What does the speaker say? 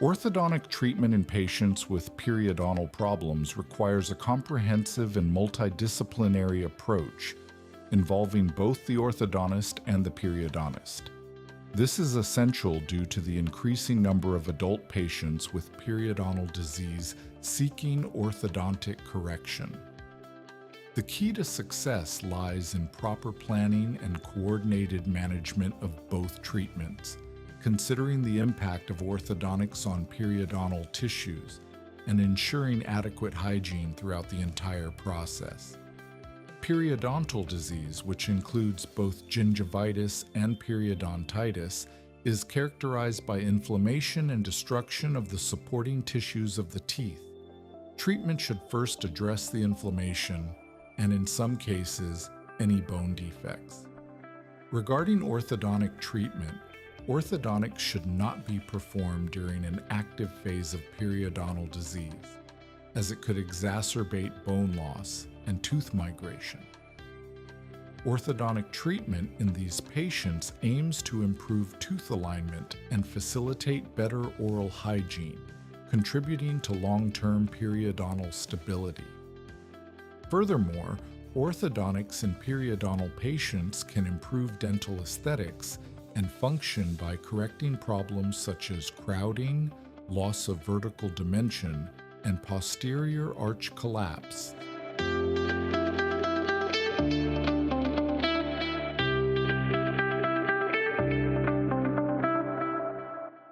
Orthodontic treatment in patients with periodontal problems requires a comprehensive and multidisciplinary approach involving both the orthodontist and the periodontist. This is essential due to the increasing number of adult patients with periodontal disease seeking orthodontic correction. The key to success lies in proper planning and coordinated management of both treatments, considering the impact of orthodontics on periodontal tissues and ensuring adequate hygiene throughout the entire process. Periodontal disease, which includes both gingivitis and periodontitis, is characterized by inflammation and destruction of the supporting tissues of the teeth. Treatment should first address the inflammation and, in some cases, any bone defects. Regarding orthodontic treatment, orthodontics should not be performed during an active phase of periodontal disease, as it could exacerbate bone loss and tooth migration. Orthodontic treatment in these patients aims to improve tooth alignment and facilitate better oral hygiene, contributing to long-term periodontal stability. Furthermore, orthodontics in periodontal patients can improve dental aesthetics and function by correcting problems such as crowding, loss of vertical dimension, and posterior arch collapse.